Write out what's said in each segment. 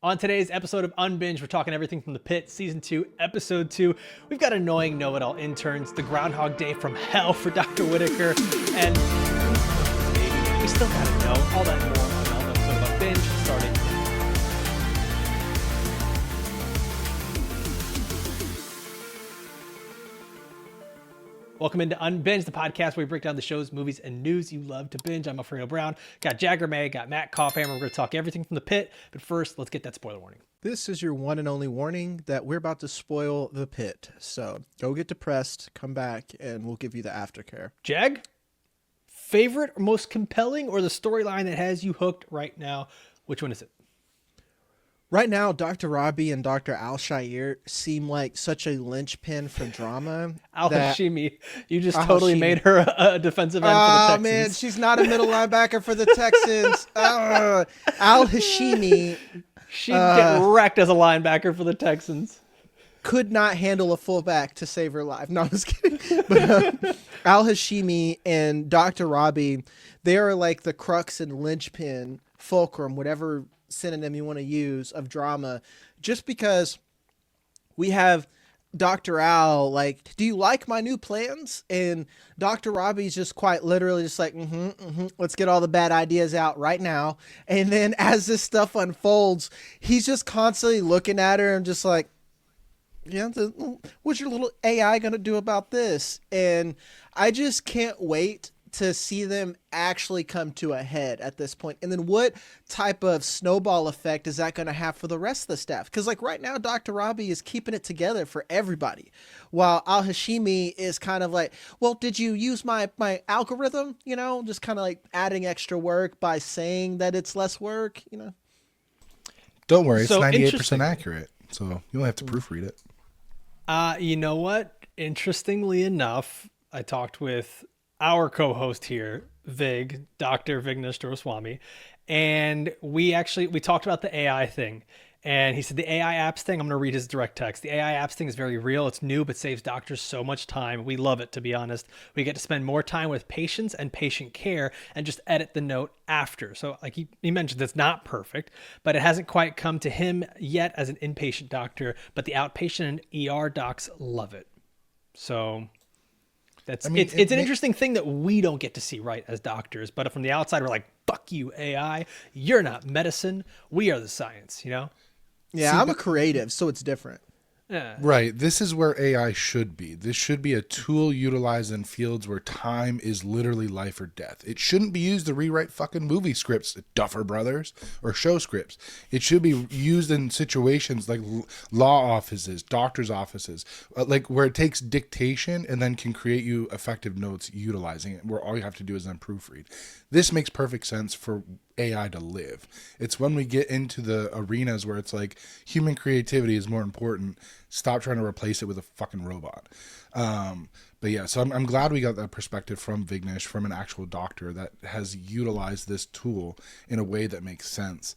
On today's episode of Unbinged, we're talking everything from the Pitt, Season 2, Episode 2. We've got annoying know-it-all interns, the Groundhog Day from hell for Dr. Whitaker, and we still gotta know all that and more on another episode of Unbinged, starting now. Welcome into Unbinged, the podcast where we break down the shows, movies, and news you love to binge. I'm Alfredo Brown. Got Jagger May, got Matt Kopfhamer. We're going to talk everything from the Pit. But first, let's get that spoiler warning. This is your one and only warning that we're about to spoil the Pit. So go get depressed, come back, and we'll give you the aftercare. Jag, favorite or most compelling or the storyline that has you hooked right now? Which one is it? Right now, Dr. Robbie and Dr. Al-Shire seem like such a linchpin for drama. Al-Hashimi. You just totally made her a defensive end for the Texans. Oh, man, she's not a middle linebacker for the Texans. Al-Hashimi. She'd get wrecked as a linebacker for the Texans. Could not handle a fullback to save her life. No, I'm just kidding. But Al-Hashimi and Dr. Robbie, they are like the crux and linchpin, fulcrum, whatever synonym you want to use, of drama, just because we have Dr. Al like, do you like my new plans? And Dr. Robbie's just quite literally just like, let's get all the bad ideas out right now. And then as this stuff unfolds, he's just constantly looking at her and just like, yeah, what's your little AI going to do about this? And I just can't wait to see them actually come to a head at this point. And then what type of snowball effect is that going to have for the rest of the staff? Because like right now, Dr. Robbie is keeping it together for everybody, while Al-Hashimi is kind of like, well, did you use my algorithm? You know, just kind of like adding extra work by saying that it's less work, you know? Don't worry, it's So 98% accurate, so you only have to proofread it. You know what? Interestingly enough, I talked with our co-host here, Vig, Dr. Vignesh Doraswamy, and we talked about the AI thing. And he said the AI apps thing, I'm going to read his direct text. The AI apps thing is very real. It's new, but saves doctors so much time. We love it, to be honest. We get to spend more time with patients and patient care and just edit the note after. So like he mentioned, it's not perfect, but it hasn't quite come to him yet as an inpatient doctor, but the outpatient and ER docs love it. So it's an interesting thing that we don't get to see, right, as doctors. But from the outside, we're like, fuck you, AI. You're not medicine. We are the science, you know? Yeah, I'm a creative, so it's different. Yeah. Right. This is where AI should be. This should be a tool utilized in fields where time is literally life or death. It shouldn't be used to rewrite fucking movie scripts, Duffer Brothers, or show scripts. It should be used in situations like law offices, doctors' offices, like where it takes dictation and then can create you effective notes utilizing it, where all you have to do is then proofread. This makes perfect sense for AI to live. It's when we get into the arenas where it's like human creativity is more important. Stop trying to replace it with a fucking robot. But yeah, so I'm glad we got that perspective from Vignesh, from an actual doctor that has utilized this tool in a way that makes sense.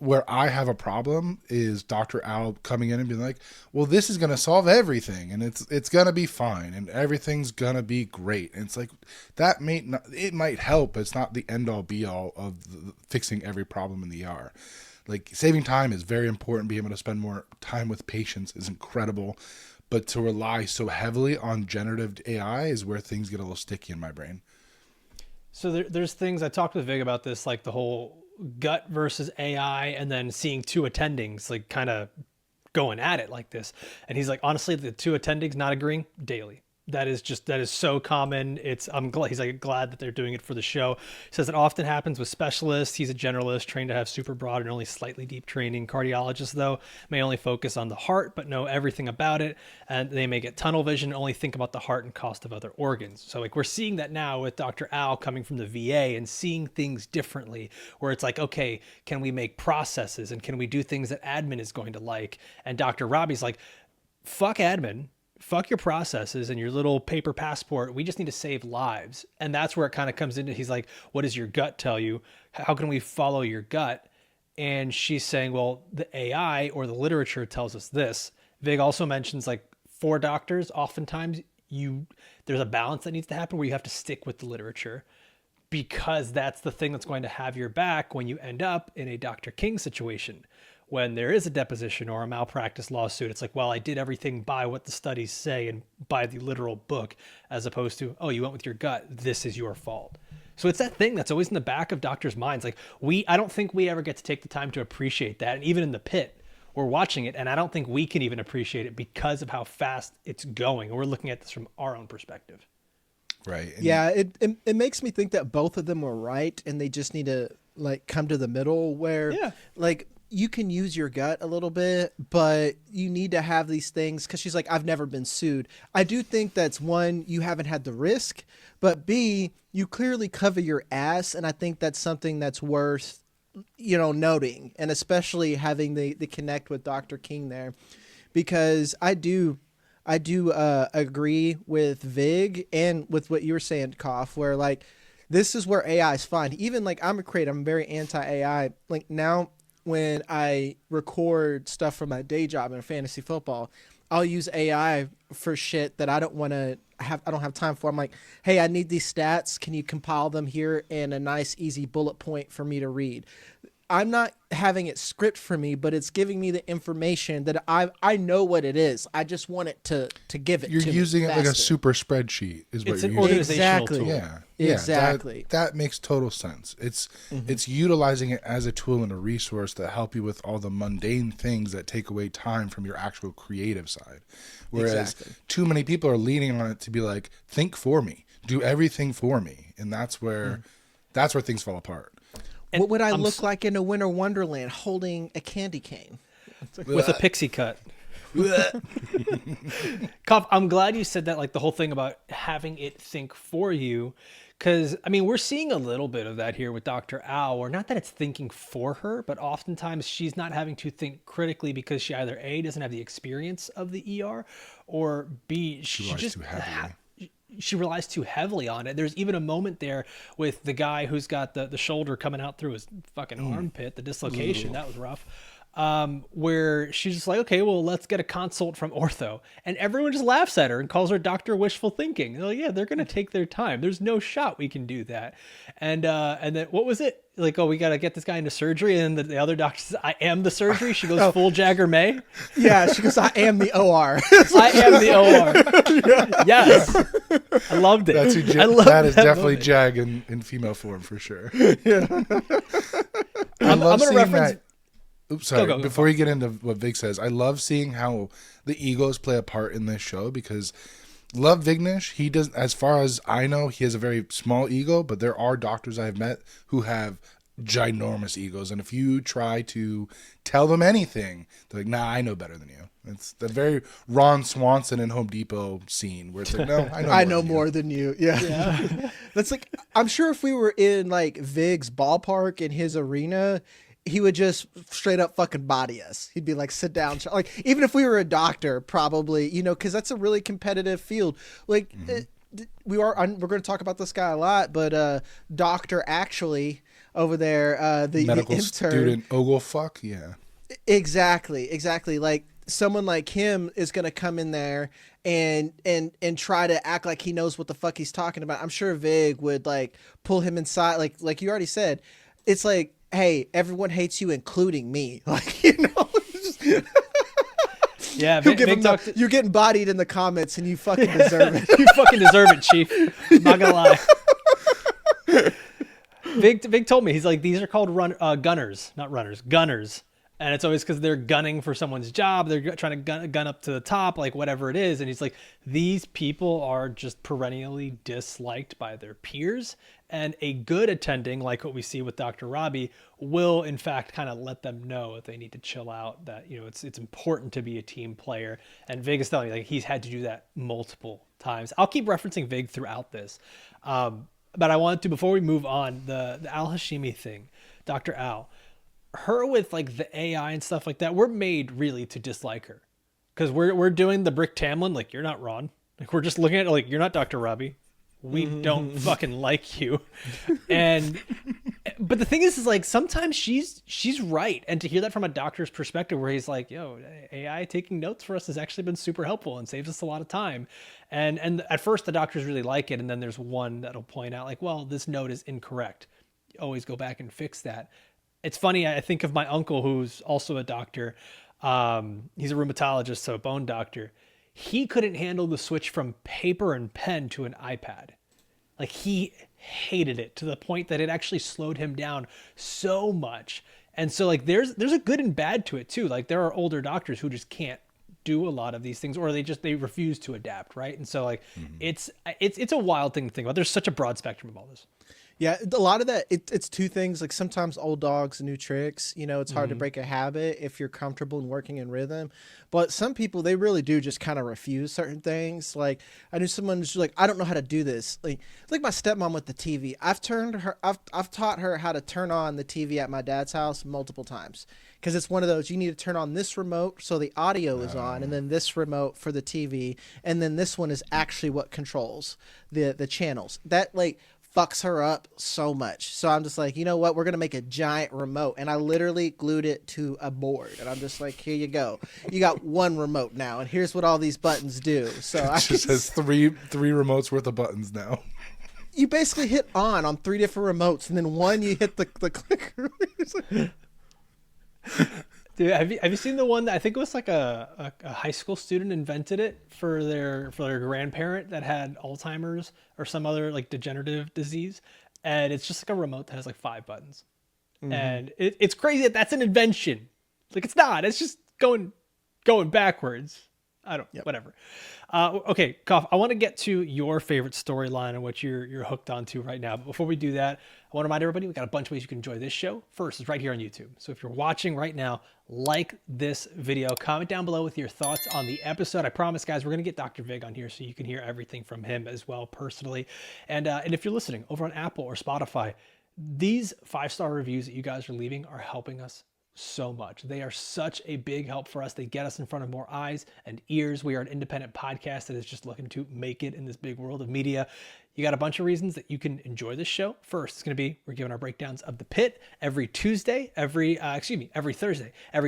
Where I have a problem is Dr. Al coming in and being like, well, this is going to solve everything and it's going to be fine and everything's going to be great. And it's like, that it might help, but it's not the end all be all of fixing every problem in the ER. Like, saving time is very important. Being able to spend more time with patients is incredible. But to rely so heavily on generative AI is where things get a little sticky in my brain. So there's things, I talked with Vig about this, like the whole gut versus AI, and then seeing two attendings like kind of going at it like this. And he's like, honestly, the two attendings not agreeing daily. That is so common. He's like glad that they're doing it for the show. He says it often happens with specialists. He's a generalist trained to have super broad and only slightly deep training. Cardiologists, though, may only focus on the heart, but know everything about it. And they may get tunnel vision and only think about the heart and cost of other organs. So like we're seeing that now with Dr. Al coming from the VA and seeing things differently, where it's like, okay, can we make processes and can we do things that admin is going to like? And Dr. Robbie's like, fuck admin. Fuck your processes and your little paper passport. We just need to save lives. And that's where it kind of comes into, he's like, what does your gut tell you? How can we follow your gut? And she's saying, well, the AI or the literature tells us this. Vig also mentions like for doctors, oftentimes there's a balance that needs to happen where you have to stick with the literature. because that's the thing that's going to have your back when you end up in a Dr. King situation. When there is a deposition or a malpractice lawsuit, it's like, well, I did everything by what the studies say and by the literal book, as opposed to, oh, you went with your gut, this is your fault. So it's that thing that's always in the back of doctors' minds. Like I don't think we ever get to take the time to appreciate that. And even in the pit, we're watching it, and I don't think we can even appreciate it because of how fast it's going. We're looking at this from our own perspective. Right. And Yeah, it makes me think that both of them were right, and they just need to like come to the middle where like you can use your gut a little bit, but you need to have these things, because she's like, I've never been sued. I do think that's one, you haven't had the risk, but B, you clearly cover your ass, and I think that's something that's worth, noting, and especially having the connect with Dr. King there, because I do agree with Vig and with what you were saying, Kopf, where like this is where AI is fine. Even like I'm very anti-AI. Like now when I record stuff from my day job in fantasy football, I'll use AI for shit that I don't have time for. I'm like, hey, I need these stats. Can you compile them here in a nice, easy bullet point for me to read? I'm not having it script for me, but it's giving me the information that I know what it is. I just want it to give it. You're to using me it like a faster. super spreadsheet is what It's you're an using. organizational Exactly. tool. Yeah. Exactly. That makes total sense. It's utilizing it as a tool and a resource to help you with all the mundane things that take away time from your actual creative side. Whereas too many people are leaning on it to be like, think for me, do everything for me, and that's where things fall apart. And What would I look like in a winter wonderland holding a candy cane? With a pixie cut. Kopf, I'm glad you said that, like the whole thing about having it think for you, because I mean, we're seeing a little bit of that here with Dr. Al, or not that it's thinking for her, but oftentimes she's not having to think critically because she either A, doesn't have the experience of the ER, or B, she relies just too heavily. She relies too heavily on it. There's even a moment there with the guy who's got the shoulder coming out through his fucking armpit, the dislocation. That was rough. Where she's just like, okay, well, let's get a consult from ortho. And everyone just laughs at her and calls her Dr. Wishful Thinking. They're like, yeah, they're going to take their time. There's no shot we can do that. And then what was it? Like, oh, we got to get this guy into surgery. And the other doctor says, I am the surgery. She goes full Jagger May. Yeah, she goes, I am the OR. I am the OR. Yes. I loved it. I love that is definitely moment. Jag in female form for sure. I'm going to reference... that. Oops, sorry. Go, Before you get into what Vic says, I love seeing how the egos play a part in this show, because love Vignesh. He does, as far as I know, he has a very small ego, but there are doctors I've met who have ginormous egos, and if you try to tell them anything, they're like, nah, I know better than you. It's the very Ron Swanson and Home Depot scene where it's like, no, I know more than you. Yeah. That's like, I'm sure if we were in like Vig's ballpark in his arena, he would just straight up fucking body us. He'd be like, sit down. Like, even if we were a doctor, probably, because that's a really competitive field. Like, we're going to talk about this guy a lot, but Doctor Actually over there, the medical intern, student Oglfuck, yeah. Exactly. Like, someone like him is going to come in there and try to act like he knows what the fuck he's talking about. I'm sure Vig would like pull him inside. Like you already said, it's like, hey, everyone hates you, including me. Like, Yeah, you're getting bodied in the comments, and you fucking deserve it. You fucking deserve it, Chief. I'm not gonna lie. Vic told me, he's like, these are called gunners, not runners, gunners. And it's always because they're gunning for someone's job. They're trying to gun up to the top, like whatever it is. And he's like, these people are just perennially disliked by their peers. And a good attending, like what we see with Dr. Robbie, will in fact kind of let them know that they need to chill out, that, it's important to be a team player. And Vig is telling me, like, he's had to do that multiple times. I'll keep referencing Vig throughout this. But I wanted to, before we move on, the Al Hashimi thing, Dr. Al, her with like the AI and stuff like that, we're made really to dislike her, because we're doing the Brick Tamlin, like, you're not Ron, like, we're just looking at it like, you're not Dr. Robbie, we don't fucking like you. And But the thing is like sometimes she's right, and to hear that from a doctor's perspective, where he's like, "Yo, AI taking notes for us has actually been super helpful and saves us a lot of time," and at first the doctors really like it, and then there's one that'll point out like, "Well, this note is incorrect. Always go back and fix that." It's funny. I think of my uncle, who's also a doctor. He's a rheumatologist, so a bone doctor. He couldn't handle the switch from paper and pen to an iPad. Like he hated it to the point that it actually slowed him down so much. And so like there's a good and bad to it too. Like there are older doctors who just can't do a lot of these things, or they refuse to adapt, right? And so like it's a wild thing to think about. There's such a broad spectrum of all this. Yeah, a lot of that, it's two things. Like sometimes old dogs, new tricks. You know, it's hard to break a habit if you're comfortable in working in rhythm. But some people, they really do just kind of refuse certain things. Like I knew someone who's like, I don't know how to do this. Like my stepmom with the TV. I've taught her how to turn on the TV at my dad's house multiple times. Because it's one of those, you need to turn on this remote so the audio is on, and then this remote for the TV, and then this one is actually what controls the channels. That like fucks her up so much. So I'm just like, you know what? We're going to make a giant remote. And I literally glued it to a board. And I'm just like, here you go. You got one remote now. And here's what all these buttons do. So It just has three remotes worth of buttons now. You basically hit on 3 different remotes. And then one, you hit the clicker. Dude, have you seen the one that I think it was like a high school student invented it for their grandparent that had Alzheimer's or some other like degenerative disease, and it's just like a remote that has like 5 buttons, and it's crazy that that's an invention. Like it's not. It's just going backwards. I don't. Yep. Whatever. Okay, Kopf, I want to get to your favorite storyline and what you're hooked onto right now. But before we do that, I want to remind everybody we got a bunch of ways you can enjoy this show. First is right here on YouTube. So if you're watching right now, like this video, comment down below with your thoughts on the episode. I promise, guys, we're gonna get Dr. Vig on here so you can hear everything from him as well personally. And if you're listening over on Apple or Spotify, these 5-star reviews that you guys are leaving are helping us so much. They are such a big help for us. They get us in front of more eyes and ears. We are an independent podcast that is just looking to make it in this big world of media. You got a bunch of reasons that you can enjoy this show. First, it's going to be, we're giving our breakdowns of the Pitt every Thursday. Every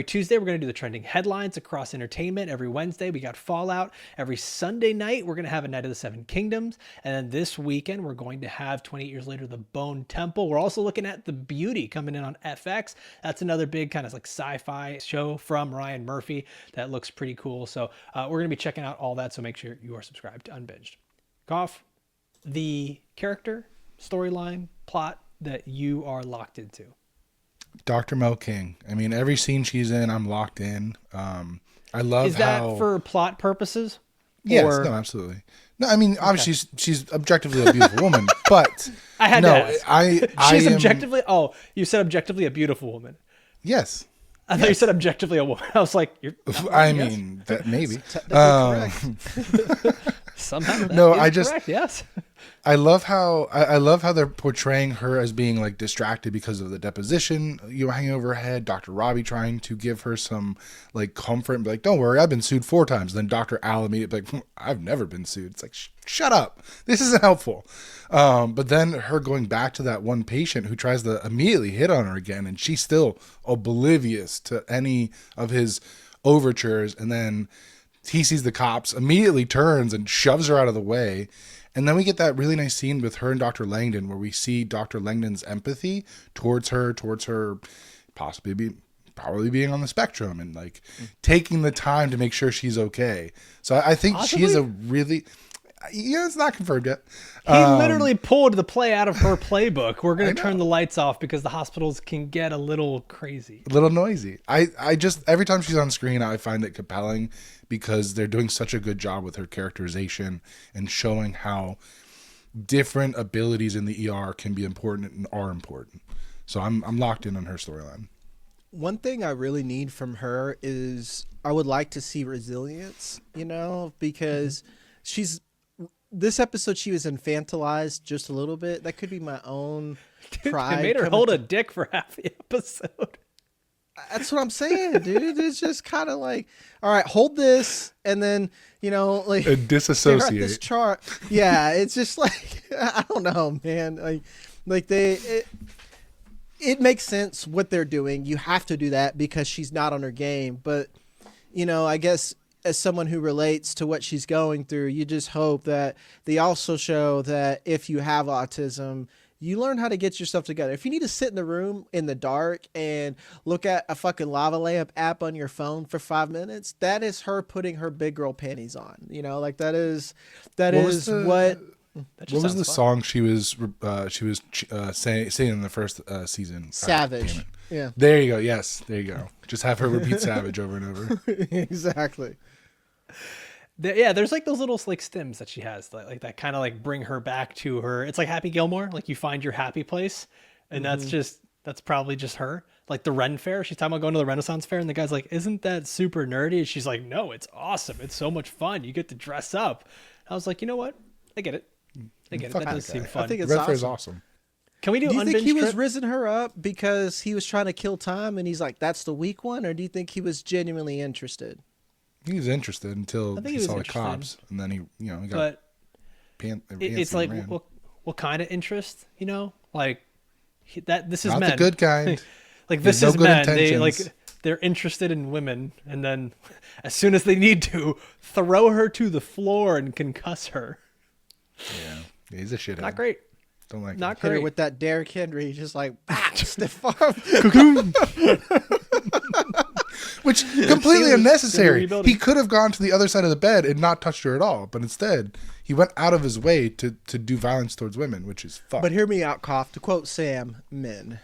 Tuesday, we're going to do the trending headlines across entertainment. Every Wednesday, we got Fallout. Every Sunday night, we're going to have a Night of the Seven Kingdoms. And then this weekend, we're going to have 28 Years Later, The Bone Temple. We're also looking at The Beauty coming in on FX. That's another big kind of like sci-fi show from Ryan Murphy that looks pretty cool. So we're going to be checking out all that. So make sure you are subscribed to Unbinged. Kopf, the character, storyline, plot that you are locked into. Dr. Mel King. I mean, every scene she's in, I'm locked in. I love Is that for plot purposes? Yes, no, absolutely. No, I mean, obviously she's objectively a beautiful woman, but I had no, to ask. She's objectively. Oh, you said objectively a beautiful woman. Yes. I thought you said objectively a woman. I was like, I mean, that maybe. Somehow. No, I just. Correct, yes. I love how they're portraying her as being like distracted because of the deposition hanging over her head. Dr. Robbie trying to give her some like comfort and be like, "Don't worry, I've been sued 4 times." Then Dr. Al immediately like, "I've never been sued." It's like, shut up, this isn't helpful. But then her going back to that one patient who tries to immediately hit on her again, and she's still oblivious to any of his overtures. And then he sees the cops, immediately turns and shoves her out of the way. And then we get that really nice scene with her and Dr. Langdon where we see Dr. Langdon's empathy towards her probably being on the spectrum and like taking the time to make sure she's okay. So I think she is a really, it's not confirmed yet. He literally pulled the play out of her playbook. We're going to turn the lights off because the hospitals can get a little crazy. A little noisy. I just, every time she's on screen, I find it compelling because they're doing such a good job with her characterization and showing how different abilities in the ER can be important and are important. So I'm locked in on her storyline. One thing I really need from her is I would like to see resilience, because this episode she was infantilized just a little bit. That could be my own pride. They made her hold a dick for half the episode. That's what I'm saying, dude. It's just kind of like, all right, hold this, and then like and disassociate this chart. Yeah, it's just like I don't know, man. it makes sense what they're doing. You have to do that because she's not on her game. But, I guess as someone who relates to what she's going through, you just hope that they also show that if you have autism, you learn how to get yourself together. If you need to sit in the room in the dark and look at a fucking lava lamp app on your phone for 5 minutes, that is her putting her big girl panties on. Like that is What was the- what. What was the song she was saying in the first season? Savage. Damn it. Yeah. There you go. Yes, there you go. Just have her repeat Savage over and over. Exactly. There's like those little like stims that she has like that kind of like bring her back to her. It's like Happy Gilmore, like you find your happy place, and that's probably just her. Like the Ren Fair, she's talking about going to the Renaissance Fair, and the guy's like, "Isn't that super nerdy?" And she's like, "No, it's awesome. It's so much fun. You get to dress up." I was like, you know what? I get it. That does seem fun. I think it's Red Fair's awesome. awesome. Can we do? Do you think Unbinged he was trip? risen her up because he was trying to kill time and he's like, that's the weak one? Or do you think he was genuinely interested? He was interested until I think he he was saw the interested. cops, and then he got But it's antsy like, and ran. what kind of interest? Like this is Not men. the good kind. Like this There's is no good men. They intentions. they're interested in women, and then as soon as they need to, throw her to the floor and concuss her. Yeah, he's a shithead. Not great. Don't like Not Hit her great. with that Derrick Henry, just like, stiff arm. Which completely Steelers unnecessary. rebuilding. He could have gone to the other side of the bed and not touched her at all, but instead he went out of his way to do violence towards women, which is fucked. But hear me out, Koff. To quote Sam, men.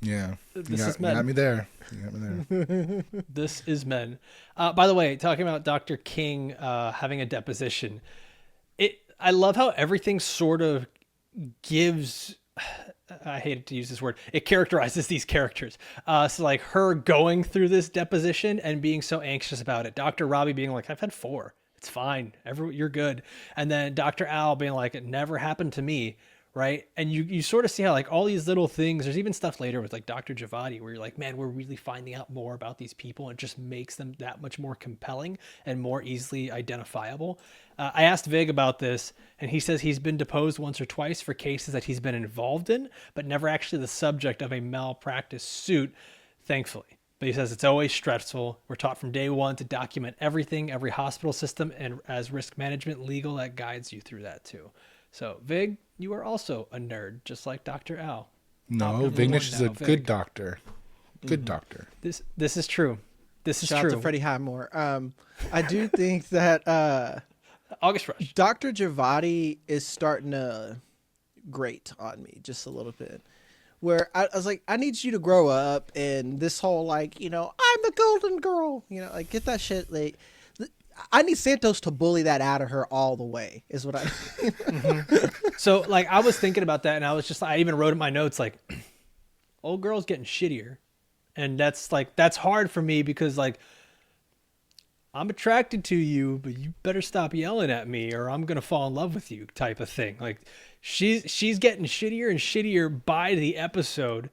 Yeah, This is you men. got me there. You got me there. This is men. By the way, talking about Dr. King having a deposition, I love how everything sort of gives. I hate to use this word. It characterizes these characters. So like her going through this deposition and being so anxious about it. Dr. Robbie being like, I've had 4. It's fine. You're good. And then Dr. Al being like, it never happened to me. Right. And you sort of see how like all these little things, there's even stuff later with like Dr. Javadi where you're like, man, we're really finding out more about these people, and it just makes them that much more compelling and more easily identifiable. I asked Vig about this, and he says he's been deposed once or twice for cases that he's been involved in, but never actually the subject of a malpractice suit, thankfully. But he says it's always stressful. We're taught from day one to document everything, every hospital system, and as risk management legal, that guides you through that too. So, Vig, you are also a nerd, just like Dr. Al. No, Vignesh is a good doctor. Good doctor. This is true. This is Shout true. out to Freddie Highmore. I do think that August Rush. Dr. Javadi is starting to grate on me just a little bit. Where I was like, I need you to grow up, and this whole like, I'm the golden girl, like get that shit. Like, I need Santos to bully that out of her all the way. Is what I. So like I was thinking about that, and I even wrote in my notes like, old girl's getting shittier, and that's hard for me because like I'm attracted to you, but you better stop yelling at me or I'm gonna fall in love with you, type of thing. Like she's getting shittier and shittier by the episode.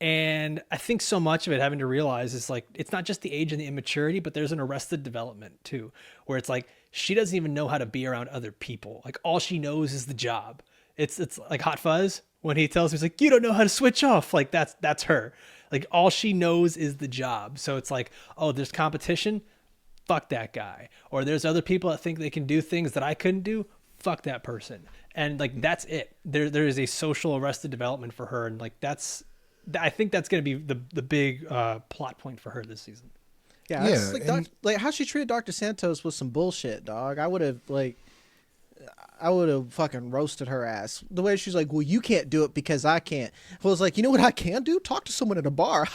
And I think so much of it having to realize is like, it's not just the age and the immaturity, but there's an arrested development too, where it's like, she doesn't even know how to be around other people. Like all she knows is the job. It's like Hot Fuzz when he tells me, he's like, you don't know how to switch off. Like that's her. Like all she knows is the job. So it's like, oh, there's competition. Fuck that guy. Or there's other people that think they can do things that I couldn't do. Fuck that person. And like, that's it. There is a social arrested development for her. And like, I think that's going to be the big plot point for her this season. Yeah, it's like how she treated Dr. Santos was some bullshit, dog. I would have fucking roasted her ass. The way she's like, well, you can't do it because I can't. I was like, you know what I can do? Talk to someone at a bar.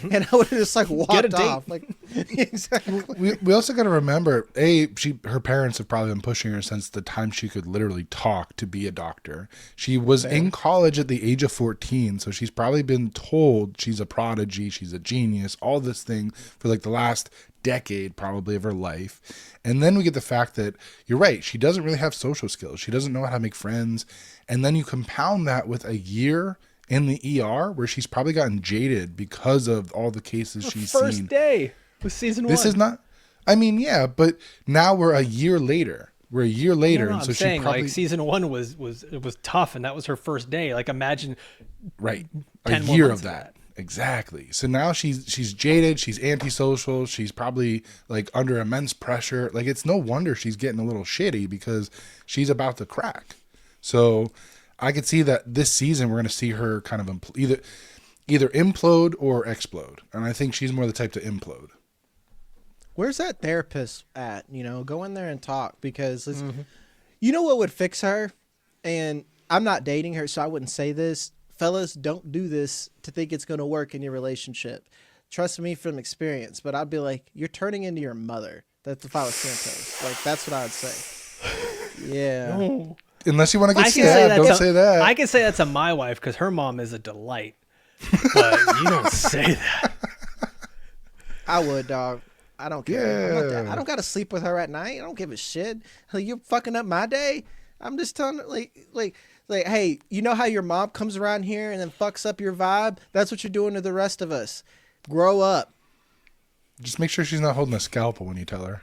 And I would have just like walked off. Like, exactly. We also got to remember, her parents have probably been pushing her since the time she could literally talk to be a doctor. She was in college at the age of 14, so she's probably been told she's a prodigy, she's a genius, all this thing for like the last decade probably of her life. And then we get the fact that you're right, she doesn't really have social skills. She doesn't know how to make friends. And then you compound that with a year in the ER where she's probably gotten jaded because of all the cases she's seen. First day with season 1. This is not, I mean, yeah, but now we're a year later. We're a year later, No, and I'm so saying she probably like season 1 was tough, and that was her first day. Like imagine right a 10 more year months of that. Exactly. So now she's jaded. She's antisocial. She's probably like under immense pressure. Like it's no wonder she's getting a little shitty because she's about to crack. So I could see that this season we're going to see her kind of either implode or explode, and I think she's more the type to implode. Where's that therapist at? Go in there and talk, because you know what would fix her? And I'm not dating her, so I wouldn't say this. Fellas, don't do this to think it's going to work in your relationship. Trust me from experience, but I'd be like, you're turning into your mother. That's if I was Santos. Like, that's what I would say. Yeah. No. Unless you want to get I can say stabbed, don't say that. I can say that to my wife because her mom is a delight. But you don't say that. I would, dog. I don't care. Yeah. I don't got to sleep with her at night. I don't give a shit. Like, you're fucking up my day. I'm just telling her, like, hey, you know how your mom comes around here and then fucks up your vibe? That's what you're doing to the rest of us. Grow up. Just make sure she's not holding a scalpel when you tell her.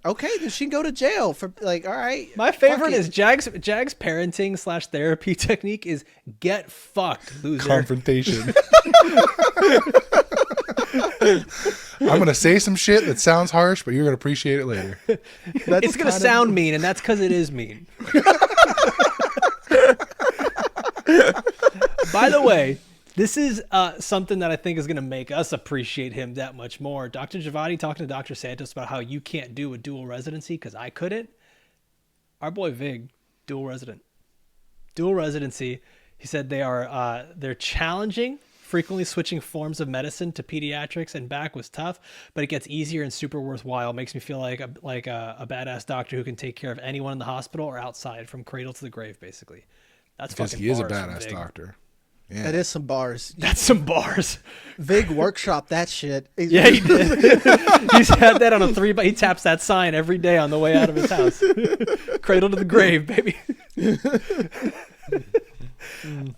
Okay, then she can go to jail for like. All right. My favorite is Jag's parenting / therapy technique is get fucked, loser. Confrontation. I'm gonna say some shit that sounds harsh, but you're gonna appreciate it later. It's gonna sound mean, and that's because it is mean. By the way, this is something that I think is going to make us appreciate him that much more. Dr. Javadi talking to Dr. Santos about how you can't do a dual residency because I couldn't. Our boy Vig, dual residency. He said they're challenging, frequently switching forms of medicine to pediatrics and back was tough, but it gets easier and super worthwhile. Makes me feel like a badass doctor who can take care of anyone in the hospital or outside from cradle to the grave, basically. That's because fucking he is a bars from badass Vig. doctor. Yeah. That is some bars. That's some bars. Vig workshop that shit. Yeah, he did. He's had that on a 3x. He taps that sign every day on the way out of his house. Cradle to the grave, baby.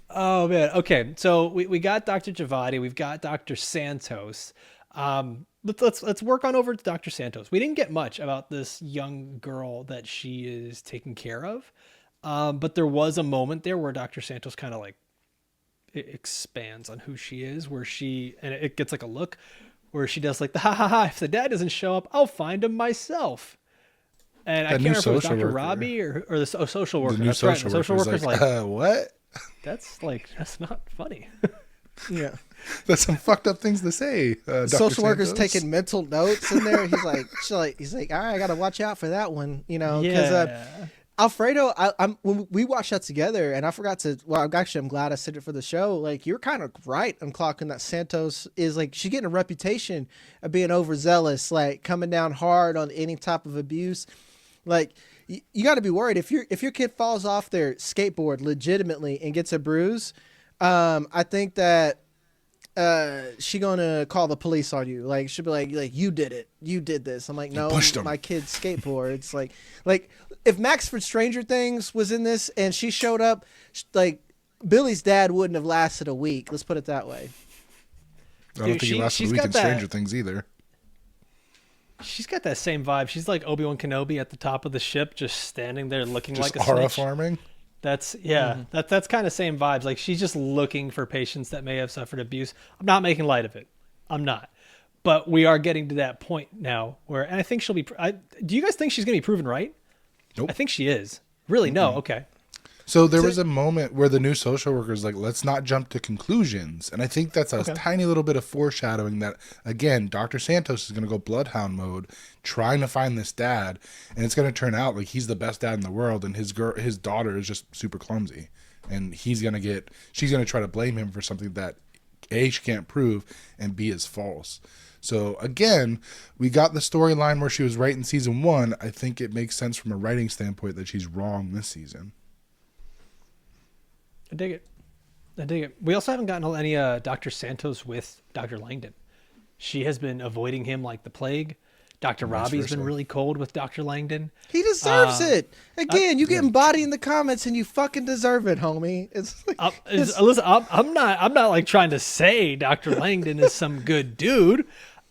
Oh man. Okay, so we got Dr. Javadi. We've got Dr. Santos. Let's work on over to Dr. Santos. We didn't get much about this young girl that she is taking care of, but there was a moment there where Dr. Santos kind of like it expands on who she is, where it gets like a look where she does like the ha ha ha. If the dad doesn't show up, I'll find him myself. And I can't remember if it was Dr. Robbie or the social worker. The That's right. The social worker's like, what? that's not funny. Yeah. That's some fucked up things to say. Dr. Social worker's Santos. taking mental notes in there. He's like, all right, I got to watch out for that one, because Yeah. Alfredo, when we watched that together, and I forgot to. Well, actually, I'm glad I said it for the show. Like, you're kind of right on clocking that Santos is like she's getting a reputation of being overzealous, like coming down hard on any type of abuse. Like, you got to be worried if your kid falls off their skateboard legitimately and gets a bruise. I think that she gonna call the police on you. Like, she'll be like you did it, you did this. I'm like, no, my kid's skateboards. like if Max from Stranger Things was in this and she showed up, like Billy's dad wouldn't have lasted a week. Let's put it that way. I don't think he lasted a week in Stranger Things either. She's got that same vibe. She's like Obi-Wan Kenobi at the top of the ship, just standing there looking Just like a aura snitch. farming. That's that's kind of same vibes. Like, she's just looking for patients that may have suffered abuse. I'm not making light of it. I'm not. But we are getting to that point now where, and I think she'll be. Do you guys think she's going to be proven right? Nope. I think she is. Really? No. Okay. So there was a moment where the new social worker is like, let's not jump to conclusions. And I think that's a tiny little bit of foreshadowing that, again, Dr. Santos is going to go bloodhound mode, trying to find this dad. And it's going to turn out like he's the best dad in the world. And his daughter is just super clumsy. And she's going to try to blame him for something that A, she can't prove, and B, is false. So again, we got the storyline where she was right in season 1. I think it makes sense from a writing standpoint that she's wrong this season. I dig it. We also haven't gotten any Dr. Santos with Dr. Langdon. She has been avoiding him like the plague. Dr. Robbie's been really cold with Dr. Langdon. He deserves it. Again, you getting body in the comments and you fucking deserve it, homie. It's like, listen, I'm not like trying to say Dr. Langdon is some good dude.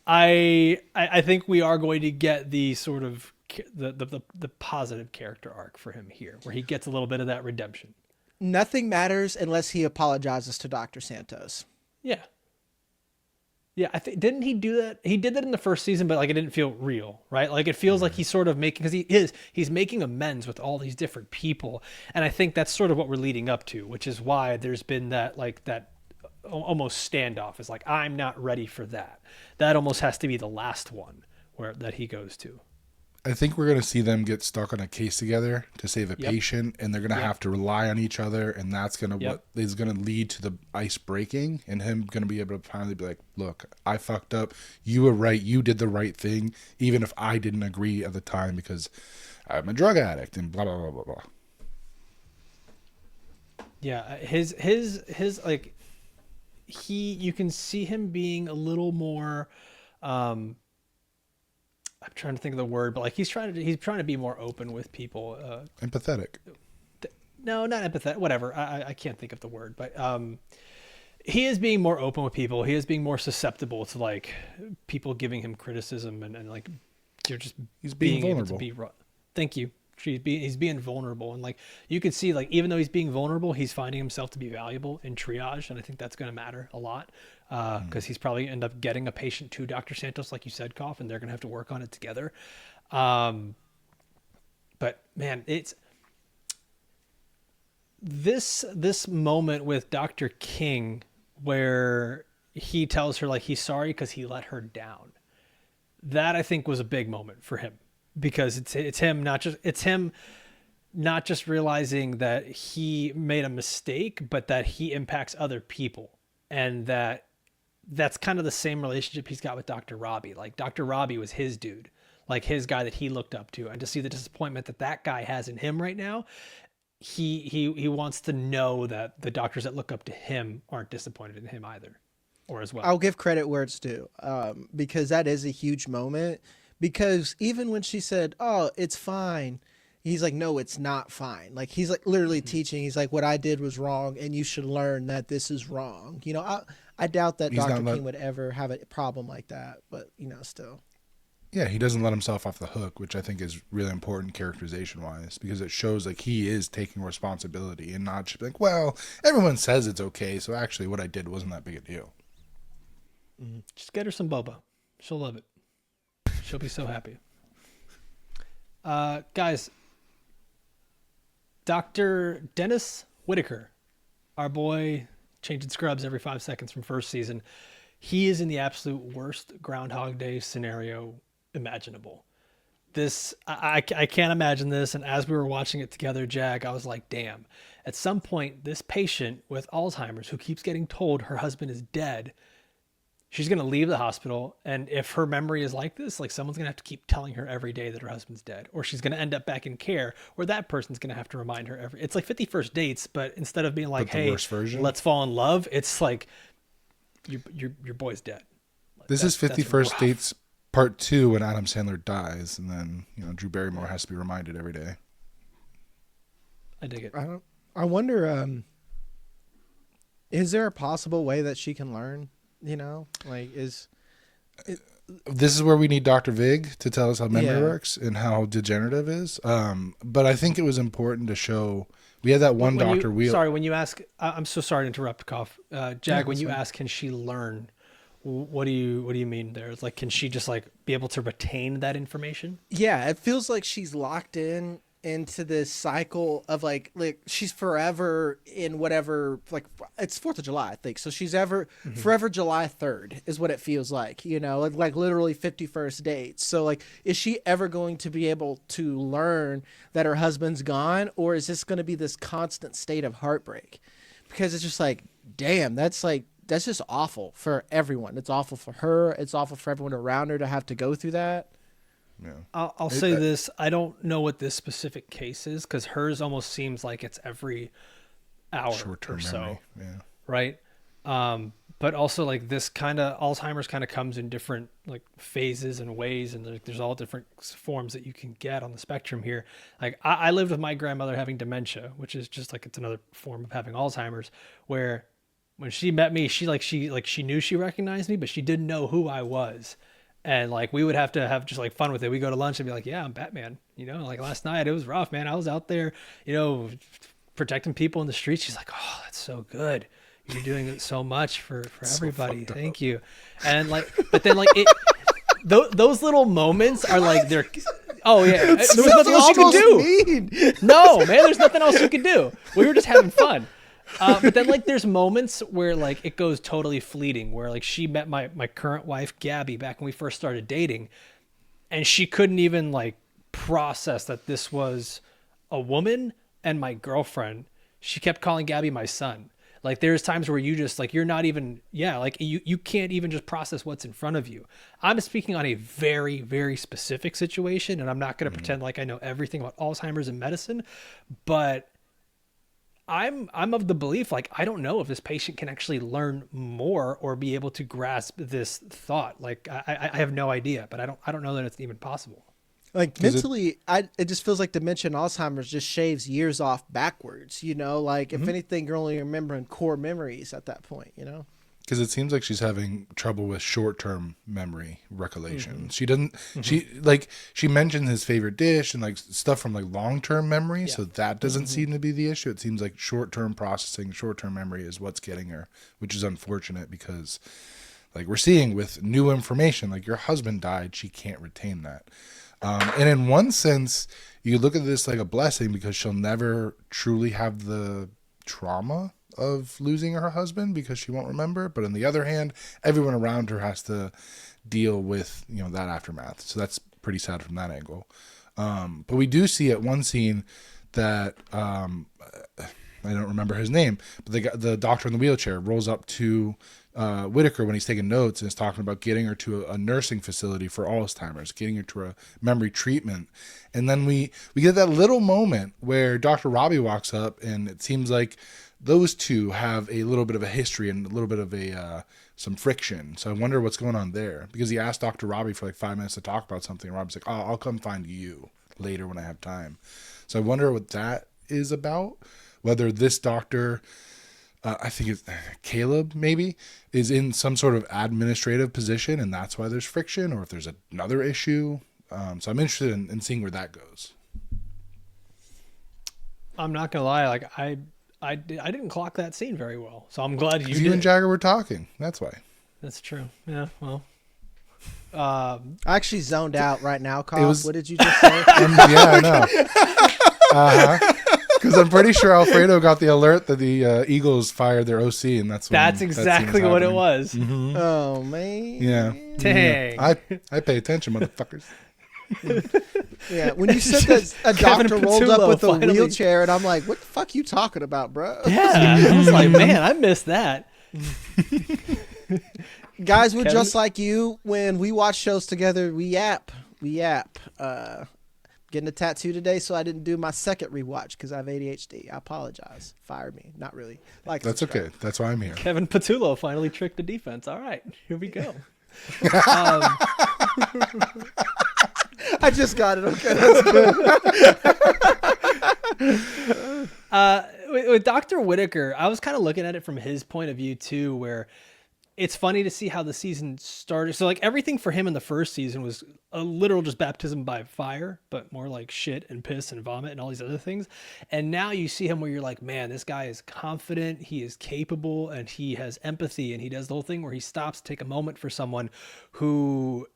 I think we are going to get the sort of the positive character arc for him here, where he gets a little bit of that redemption. Nothing matters unless he apologizes to Dr. Santos. Yeah. Yeah, I think didn't he do that? He did that in the first season, but like it didn't feel real, right? Like it feels like he's sort of making, because he's making amends with all these different people, and I think that's sort of what we're leading up to, which is why there's been that almost standoff. Is like, I'm not ready for that. That almost has to be the last one that he goes to. I think we're going to see them get stuck on a case together to save a patient, and they're going to have to rely on each other, and that's going to what is going to lead to the ice breaking, and him going to be able to finally be like, look, I fucked up. You were right. You did the right thing, even if I didn't agree at the time because I'm a drug addict and blah, blah, blah, blah, blah. Yeah, his like, you can see him being a little more, I'm trying to think of the word, but like he's trying to be more open with people. Empathetic. No, not empathetic. Whatever. I can't think of the word, but he is being more open with people. He is being more susceptible to like people giving him criticism and like he's being vulnerable. Thank you. He's being vulnerable, and like you could see, like even though he's being vulnerable, he's finding himself to be valuable in triage, and I think that's going to matter a lot because he's probably end up getting a patient to Dr. Santos, like you said, Koff, and they're going to have to work on it together. But man, it's this moment with Dr. King where he tells her like he's sorry because he let her down. That I think was a big moment for him. Because it's him not just realizing that he made a mistake, but that he impacts other people, and that's kind of the same relationship he's got with Dr. Robbie. Like Dr. Robbie was his dude, like his guy that he looked up to, and to see the disappointment that guy has in him right now, he wants to know that the doctors that look up to him aren't disappointed in him either, or as well. I'll give credit where it's due, because that is a huge moment. Because even when she said, "Oh, it's fine," he's like, "No, it's not fine." Like he's like literally teaching. He's like, "What I did was wrong, and you should learn that this is wrong." You know, I doubt that Dr. King would ever have a problem like that, but you know, still. Yeah, he doesn't let himself off the hook, which I think is really important characterization wise, because it shows like he is taking responsibility and not just like, well, everyone says it's okay, so actually what I did wasn't that big a deal. Just get her some boba. She'll love it. She'll be so happy. Guys, Dr. Dennis Whitaker, our boy, changing scrubs every 5 seconds from first season, he is in the absolute worst Groundhog Day scenario imaginable. I can't imagine this, and as we were watching it together, Jag, I was like, damn. At some point, this patient with Alzheimer's who keeps getting told her husband is dead, she's going to leave the hospital, and if her memory is like this, like someone's going to have to keep telling her every day that her husband's dead, or she's going to end up back in care where that person's going to have to remind her it's like 50 First Dates, but instead of being like, hey, let's fall in love, it's like your boy's dead. Like, this is 50 First Dates Part 2 when Adam Sandler dies, and then Drew Barrymore has to be reminded every day. I dig it. I wonder, is there a possible way that she can learn? This is where we need Dr. Vig to tell us how memory works and how degenerative is. But I think it was important to show. We had that one doctor. When you ask, I'm so sorry to interrupt, Koff. Jag, when you ask, can she learn? What do you mean there? It's like, can she just like be able to retain that information? Yeah, it feels like she's locked into this cycle of like she's forever in whatever, like it's 4th of July, I think. So she's forever July 3rd is what it feels like, like literally 51st dates. So like, is she ever going to be able to learn that her husband's gone, or is this going to be this constant state of heartbreak? Because it's just like, damn, that's just awful for everyone. It's awful for her. It's awful for everyone around her to have to go through that. Yeah. I'll say this. I don't know what this specific case is, because hers almost seems like it's every hour or so. Memory. Yeah. Right. But also like this kind of Alzheimer's kind of comes in different like phases and ways. And there's all different forms that you can get on the spectrum here. Like I lived with my grandmother having dementia, which is just like, it's another form of having Alzheimer's, where when she met me, she knew she recognized me, but she didn't know who I was. And like we would have to have just like fun with it. We go to lunch and be like, yeah, I'm Batman. You know, like last night it was rough, man. I was out there, you know, protecting people in the streets. She's like, oh, that's so good. You're doing so much for everybody. Thank you. And like, but then like those little moments are like they're. Oh yeah, there was nothing else you could do. No, man, there's nothing else you could do. We were just having fun. But then like there's moments where like it goes totally fleeting, where like she met my current wife Gabby back when we first started dating, and she couldn't even like process that this was a woman and my girlfriend. She kept calling Gabby my son. Like there's times where you just like you're not even like you can't even just process what's in front of you. I'm speaking on a very, very specific situation, and I'm not going to pretend like I know everything about Alzheimer's and medicine, but I'm of the belief like I don't know if this patient can actually learn more or be able to grasp this thought. Like I have no idea, but I don't know that it's even possible. Like mentally, it just feels like dementia and Alzheimer's just shaves years off backwards. You know, like if anything, you're only remembering core memories at that point. You know, because it seems like she's having trouble with short-term memory recollection. She doesn't. She mentioned his favorite dish and like stuff from like long-term memory. So that doesn't seem to be the issue. It seems like short-term processing, short-term memory is what's getting her, which is unfortunate because, like we're seeing with new information, like your husband died, she can't retain that. And in one sense, you look at this like a blessing because she'll never truly have the trauma of losing her husband because she won't remember. But on the other hand, everyone around her has to deal with, you know, that aftermath. So that's pretty sad from that angle. But we do see at one scene that I don't remember his name, but the doctor in the wheelchair rolls up to Whitaker when he's taking notes and is talking about getting her to a nursing facility for Alzheimer's, getting her to a memory treatment. And then we get that little moment where Dr. Robbie walks up, and it seems like those two have a little bit of a history and a little bit of some friction. So I wonder what's going on there, because he asked Dr. Robbie for like 5 minutes to talk about something. And Robbie's like, oh, I'll come find you later when I have time. So I wonder what that is about, whether this doctor... I think it's Caleb maybe is in some sort of administrative position, and that's why there's friction, or if there's another issue. So I'm interested in seeing where that goes. I'm not gonna lie, like I didn't clock that scene very well, so I'm glad you did. And Jagger were talking. That's why. That's true. Yeah. Well. I actually zoned out right now, Carl. What did you just say? Yeah, I know. Because I'm pretty sure Alfredo got the alert that the Eagles fired their OC, and that's exactly what it was. Mm-hmm. Oh man! Yeah, dang. Yeah. I pay attention, motherfuckers. Yeah, when you said that a doctor rolled up with a wheelchair, and I'm like, "What the fuck you talking about, bro?" Yeah, I was like, "Man, I missed that." Guys, we're just like you. When we watch shows together, we yap. Getting a tattoo today, so I didn't do my second rewatch because I have ADHD. I apologize. Fire me. Not really. That's okay. That's why I'm here. Kevin Patullo finally tricked the defense. All right, here we go. I just got it. Okay, that's good. With Dr. Whitaker, I was kind of looking at it from his point of view too, where it's funny to see how the season started. So like everything for him in the first season was a literal just baptism by fire, but more like shit and piss and vomit and all these other things. And now you see him where you're like, man, this guy is confident, he is capable, and he has empathy, and he does the whole thing where he stops to take a moment for someone who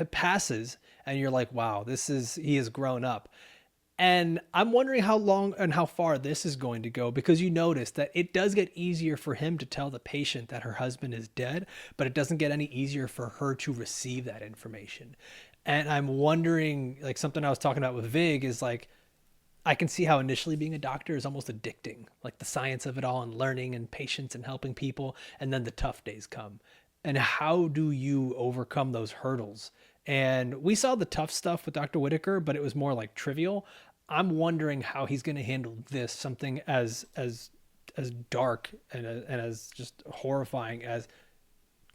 passes, and you're like, wow, he has grown up. And I'm wondering how long and how far this is going to go, because you notice that it does get easier for him to tell the patient that her husband is dead, but it doesn't get any easier for her to receive that information. And I'm wondering, like something I was talking about with Vig is like, I can see how initially being a doctor is almost addicting, like the science of it all and learning and patience and helping people. And then the tough days come. And how do you overcome those hurdles? And we saw the tough stuff with Dr. Whitaker, but it was more like trivial. I'm wondering how he's going to handle this, something as dark and as just horrifying as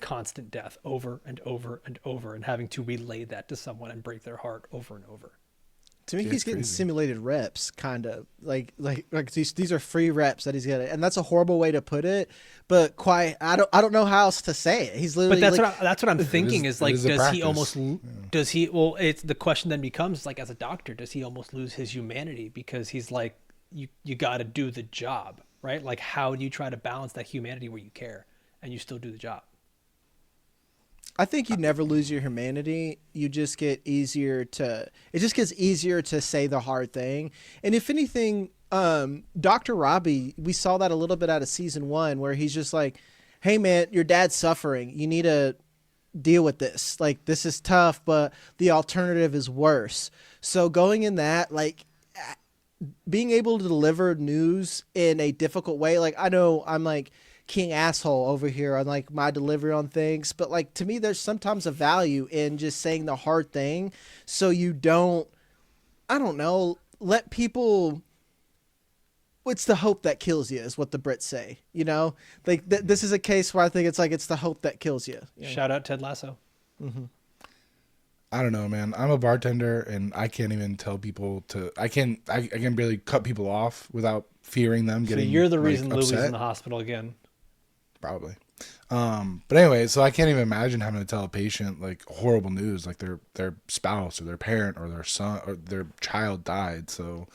constant death over and over and over, and having to relay that to someone and break their heart over and over. To me, Yeah, he's it's getting crazy. simulated reps, kind of like these are free reps that he's getting, and that's a horrible way to put it. But quite, I don't know how else to say it. He's But literally like, that's what I'm thinking is It like, is a does he practice. almost does he? Well, it's the question then becomes like, as a doctor, does he almost lose his humanity because he's like, you got to do the job, right? Like, how do you try to balance that humanity where you care and you still do the job? I think you never lose your humanity. You just get easier to. It just gets easier to say the hard thing. And if anything, Dr. Robbie, we saw that a little bit out of season 1, where he's just like, "Hey, man, your dad's suffering. You need to deal with this. Like, this is tough, but the alternative is worse." So going in that, like, being able to deliver news in a difficult way, like, I know I'm like king asshole over here on like my delivery on things, but like, to me, there's sometimes a value in just saying the hard thing, so you don't, I don't know, let people, it's the hope that kills you is what the Brits say, you know, like this is a case where I think it's like, it's the hope that kills you. Shout out Ted Lasso. I don't know, man. I'm a bartender, and I can't even tell people to. I can barely cut people off without fearing them So getting. you're the like, reason Louie's upset. in the hospital again. Probably. But anyway, so I can't even imagine having to tell a patient like horrible news, like their spouse or their parent or their son or their child died. So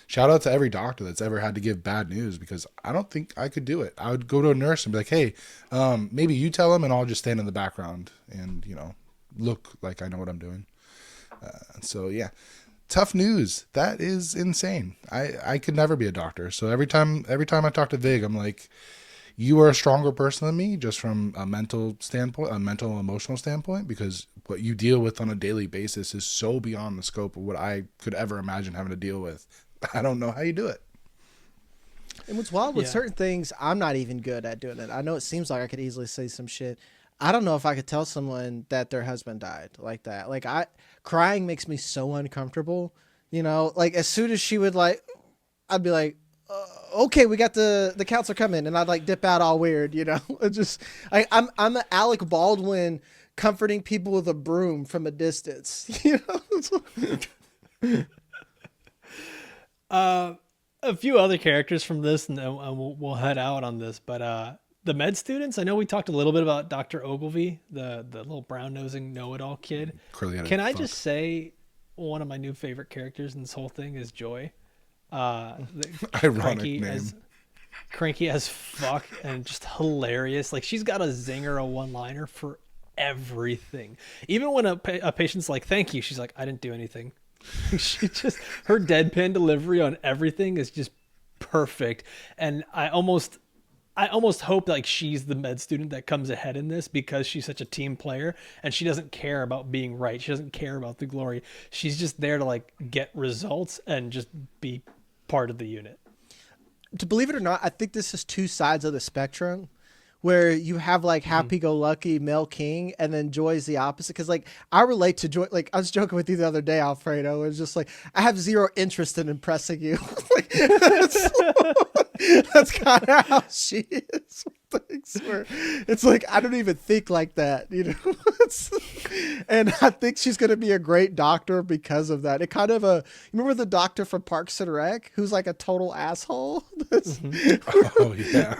shout out to every doctor that's ever had to give bad news, because I don't think I could do it. I would go to a nurse and be like, hey, maybe you tell them, and I'll just stand in the background and, look like I know what I'm doing. So yeah, tough news. That is insane. I could never be a doctor. So every time I talk to Vig, I'm like, you are a stronger person than me, just from a mental standpoint, a mental emotional standpoint, because what you deal with on a daily basis is so beyond the scope of what I could ever imagine having to deal with. I don't know how you do it. And what's wild with Yeah. certain things, I'm not even good at doing it. I know it seems like I could easily say some shit. I don't know if I could tell someone that their husband died like that. Like, crying makes me so uncomfortable, like, as soon as she would, like, I'd be like, okay, we got the counselor coming, and I'd like dip out all weird, It just, I'm the Alec Baldwin comforting people with a broom from a distance, A few other characters from this, and then we'll head out on this. But the med students, I know we talked a little bit about Dr. Ogilvy, the little brown-nosing know-it-all kid. Curly-headed Can I fuck. just say one of my new favorite characters in this whole thing is Joy. Ironic name. Cranky as fuck and just hilarious. Like, she's got a zinger, a one-liner for everything. Even when a patient's like, "Thank you," she's like, "I didn't do anything." She just, her deadpan delivery on everything is just perfect. And I almost hope like she's the med student that comes ahead in this, because she's such a team player and she doesn't care about being right. She doesn't care about the glory. She's just there to like get results and just be part of the unit. To believe it or not, I think this is two sides of the spectrum, where you have like happy-go-lucky Mel King, and then Joy's the opposite. Because like, I relate to Joy. Like, I was joking with you the other day, Alfredo. It's just like, I have zero interest in impressing you. Like, that's kind of how she is. Things where it's like, I don't even think like that, and I think she's going to be a great doctor because of that. It kind of you remember the doctor from Parks and Rec who's like a total asshole? Oh yeah.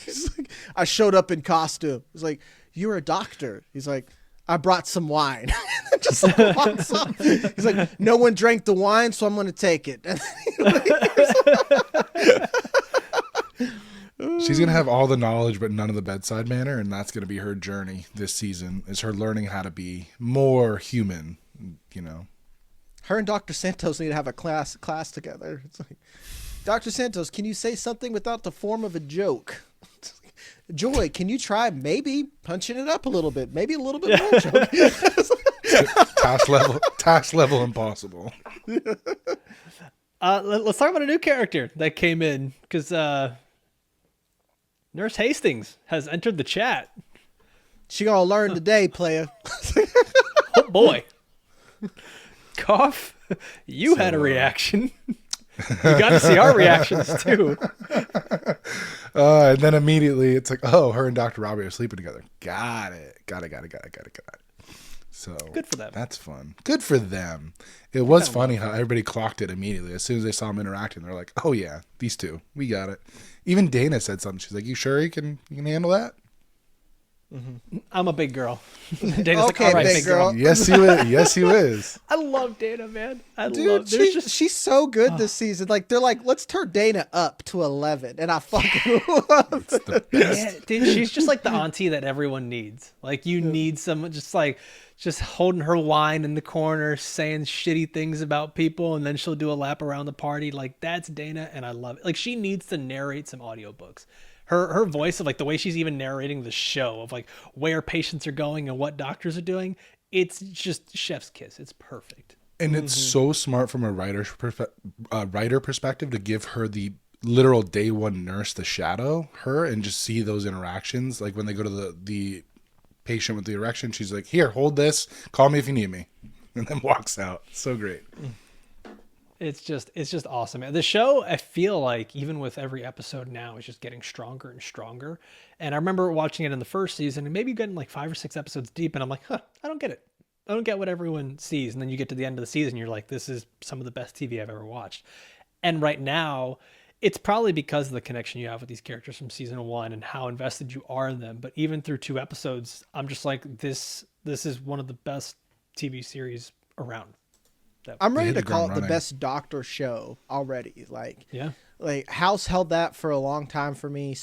He's like, I showed up in costume. He's like, "You're a doctor." He's like, "I brought some wine." Just like, walks up. He's like, "No one drank the wine, so I'm going to take it." She's gonna have all the knowledge but none of the bedside manner, and that's gonna be her journey this season. Is her learning how to be more human. Her and Dr. Santos need to have a class together. It's like, "Dr. Santos, can you say something without the form of a joke?" "Joy, can you try maybe punching it up a little bit? Maybe a little bit more joke." task level impossible. Let's talk about a new character that came in, because Nurse Hastings has entered the chat. She gonna learn today, player. Oh boy. Cough, you had a reaction. You got to see our reactions too. And then immediately it's like, oh, her and Dr. Robbie are sleeping together. Got it. So Good for them. That's fun. Good for them. It was funny how everybody clocked it immediately. As soon as they saw them interacting, they're like, oh yeah, these two, we got it. Even Dana said something. She's like, you sure you can handle that? I'm a big girl. Dana's Okay, all right, big girl. Yes, he is. Yes, he is. I love Dana, man. Dude, she's so good this season. Like they're like, let's turn Dana up to 11, and I fucking love it. The best. Yeah, dude, she's just like the auntie that everyone needs. Like you need someone just holding her wine in the corner, saying shitty things about people, and then she'll do a lap around the party. Like that's Dana, and I love it. Like she needs to narrate some audiobooks. Her voice of like the way she's even narrating the show of like where patients are going and what doctors are doing, it's just chef's kiss. It's perfect. And it's so smart from a writer perspective to give her the literal day one nurse to shadow her and just see those interactions. Like when they go to the patient with the erection, she's like, here, hold this, call me if you need me, and then walks out. So great. It's just awesome. The show, I feel like even with every episode now, is just getting stronger and stronger. And I remember watching it in the first season and maybe getting like 5 or 6 episodes deep, and I'm like, I don't get it. I don't get what everyone sees. And then you get to the end of the season, you're like, this is some of the best TV I've ever watched. And right now, it's probably because of the connection you have with these characters from season 1 and how invested you are in them. But even through 2 episodes, I'm just like, this is one of the best TV series around. I'm ready to hit the call ground it the running. best doctor show already. Yeah. Like House held that for a long time for me.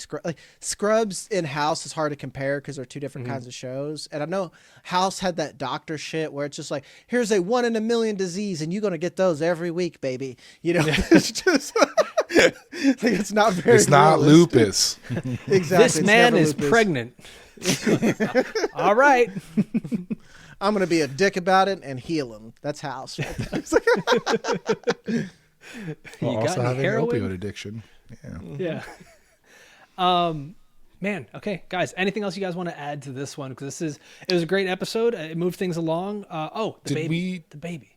Scrubs and House is hard to compare because they're 2 different kinds of shows. And I know House had that doctor shit where it's just like, here's a 1 in a million disease and you're going to get those every week, baby. You know, it's just like, it's not very It's not realistic. lupus. Exactly. This it's man never is lupus. pregnant. All right. I'm going to be a dick about it and heal him. That's House. Right there. It's like, While You got also any having heroin? opioid addiction. Yeah. Yeah. Man. Okay, guys. Anything else you guys want to add to this one? Because it was a great episode. It moved things along. The baby.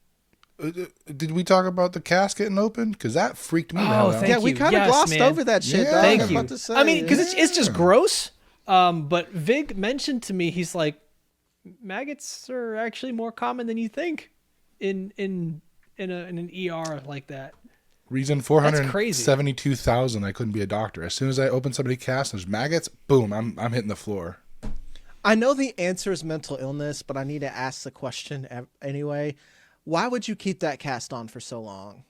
Did we talk about the cast getting opened? Because that freaked me out. thank yeah, we you. kind of Yes, glossed man. over that shit. Yeah. Dog. Thank I'm you. about to say, I mean, because it's just Yeah. gross. But Vig mentioned to me, he's like, maggots are actually more common than you think in an ER like that. Reason That's crazy. 472,000. I couldn't be a doctor. As soon as I open somebody's cast, there's maggots. Boom! I'm hitting the floor. I know the answer is mental illness, but I need to ask the question anyway. Why would you keep that cast on for so long?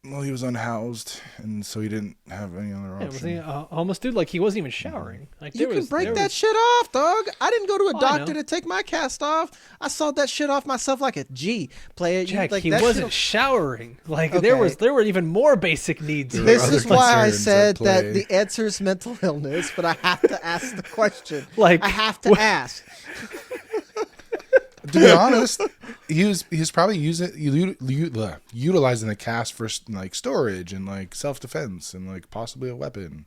Well, he was unhoused, and so he didn't have any other Yeah, was option. he a homeless dude? Like he wasn't even showering. Like You can break that shit off, dog. I didn't go to a I doctor know. to take my cast off. I sawed that shit off myself like a G. Play it. Jack, like, he that wasn't shit- showering. Like Okay. there were even more basic needs. There This were is other why I concerns said at that play. the answer is mental illness, but I have to ask the question. Like, I have to ask. To be honest, he was probably utilizing the cast for like storage and like self defense and like possibly a weapon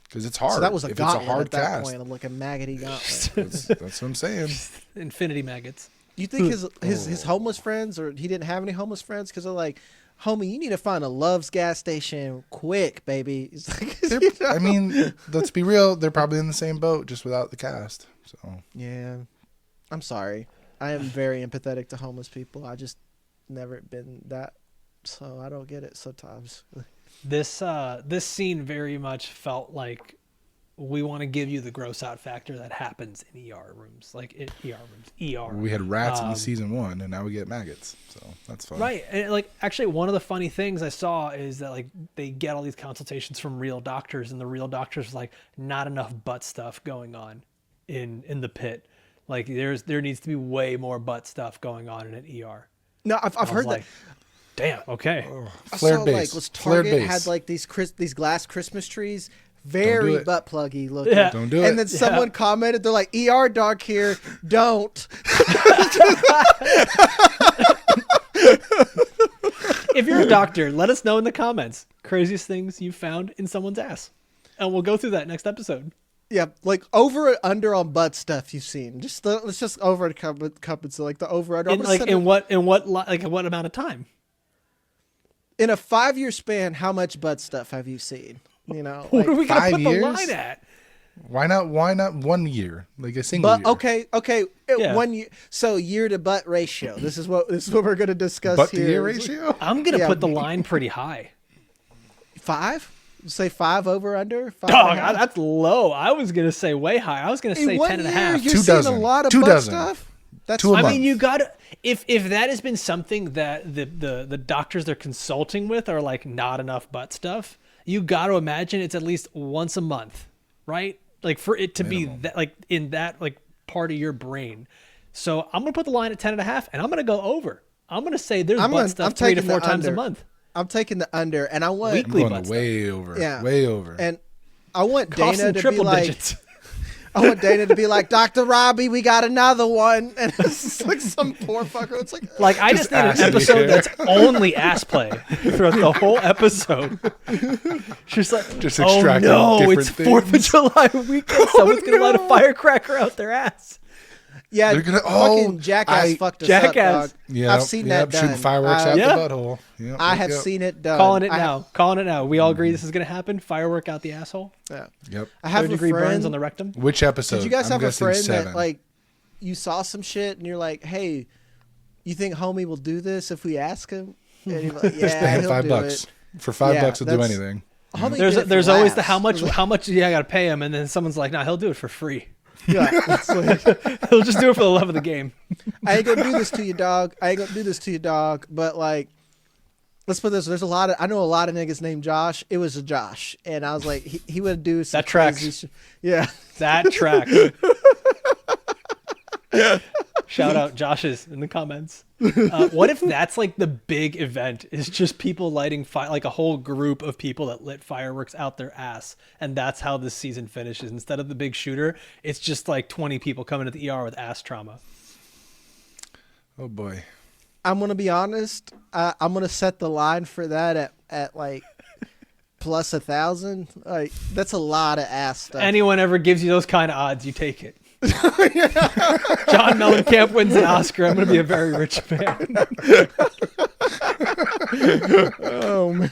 because it's hard. So that was a if gauntlet it's a hard at that cast. point. I'm like a maggoty gauntlet. That's what I'm saying. Infinity maggots. You think his homeless friends, or he didn't have any homeless friends, because they're like, homie, you need to find a Love's gas station quick, baby. It's like, you know? I mean, let's be real. They're probably in the same boat, just without the cast. So Yeah, I'm sorry. I am very empathetic to homeless people. I just never been that, so I don't get it sometimes. This scene very much felt like we want to give you the gross out factor that happens in ER rooms, like in ER rooms. ER. we had rats in season 1, and now we get maggots. So that's fun. Right. And like actually one of the funny things I saw is that like they get all these consultations from real doctors, and the real doctors like not enough butt stuff going on in the pit. Like there needs to be way more butt stuff going on in an ER. No, I've I was heard like, that. Damn, okay. I Flared saw base. was Flared Target base. had like these glass Christmas trees, do very it. butt pluggy looking. Yeah. Don't do And it. then someone commented, they're like, ER doc here, don't. If you're a doctor, let us know in the comments craziest things you found in someone's ass. And we'll go through that next episode. Yeah, like over and under on butt stuff you've seen. Let's just over and come so like the over under. In what amount of time? In a 5-year span, how much butt stuff have you seen? You know, What like, are we gonna 5 put years? the line at? Why not 1 year? Like a single But year. okay, Yeah. 1 year. So year to butt ratio. This is what we're gonna discuss Butt to here. year ratio? I'm gonna Yeah. put the line pretty high. 5? Say 5 over under. 5 Dog, and a half? that's low. I was gonna say way high. I was gonna say In 1 10 and a year, half. You're 2 seeing dozen. a lot of 2 butt dozen. stuff. That's 2 a I month. mean, you gotta if that has been something that the doctors they're consulting with are like not enough butt stuff, you got to imagine it's at least once a month, right? Like for it to be that like in that like part of your brain. So I'm gonna put the line at 10 and a half, and I'm gonna go over. I'm gonna say there's butt stuff 3 to 4 times a month. I'm taking the under, and I want I'm Weekly going butt stuff. way over. Yeah. Way over. and I want Cost Dana in to be triple like, digits. I want Dana to be like, Dr. Robbie, we got another one, and it's just like some poor fucker. It's like, Like I just need an ass in the episode air. that's only ass play throughout the whole episode. She's like, Just oh extracting no, different it's 4th of things." July weekend. Someone's gonna light a no. firecracker out their ass. yeah, They're gonna- fucking jackass fucked us Jackass. up, dog. Yeah, I've seen that done. shooting fireworks out Yeah. the butthole. Yep, I yep, have yep. seen it done. Calling it I now. Calling it now. We all agree this is gonna happen. Firework out the asshole. Yeah. Yep. I have a 3rd-degree burns friend. on the rectum. Which episode? Did you guys I'm have a guessing friend 7. that like you saw some shit and you're like, hey, you think homie will do this if we ask him? And you're like, Just pay yeah, him he'll $5. do it. For $5, Yeah, he'll do that's- anything. Homie There's did it there's for always the laughs. how much I gotta pay him, and then someone's like, nah, he'll do it for free. Yeah, it's like, He'll just do it for the love of the game. I ain't gonna do this to you, dog. I ain't gonna do this to you, dog. But like, let's put this. There's I know a lot of niggas named Josh. It was a Josh, and I was like, he would do some That tracks. crazy yeah. That track. Shout out Josh's in the comments. What if that's like the big event is just people lighting like a whole group of people that lit fireworks out their ass, and that's how this season finishes. Instead of the big shooter, it's just like 20 people coming to the ER with ass trauma. Oh boy. I'm gonna be honest. I'm gonna set the line for that at like plus 1,000. Like that's a lot of ass stuff. Anyone ever gives you those kind of odds, you take it. John Mellencamp wins an Oscar. I'm going to be a very rich man. Oh man.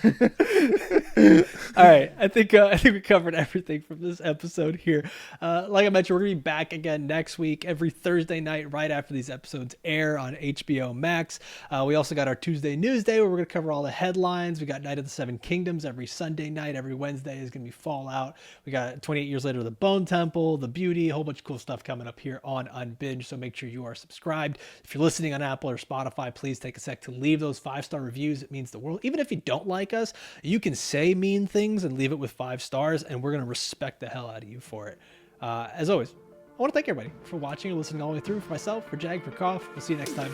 All right, I think we covered everything from this episode here. Like I mentioned, we're gonna be back again next week, every Thursday night, right after these episodes air on HBO Max. We also got our Tuesday News Day, where we're gonna cover all the headlines. We got Night of the Seven Kingdoms every Sunday night. Every Wednesday is gonna be Fallout. We got 28 Years Later, The Bone Temple, The Beauty, a whole bunch of cool stuff coming up here on Unbinged. So make sure you are subscribed. If you're listening on Apple or Spotify, please take a sec to leave those 5-star reviews. It means the world. Even if you don't like us, you can say mean things and leave it with 5 stars, and we're going to respect the hell out of you for it. As always, I want to thank everybody for watching and listening all the way through. For myself, for Jag, for Koff, we'll see you next time.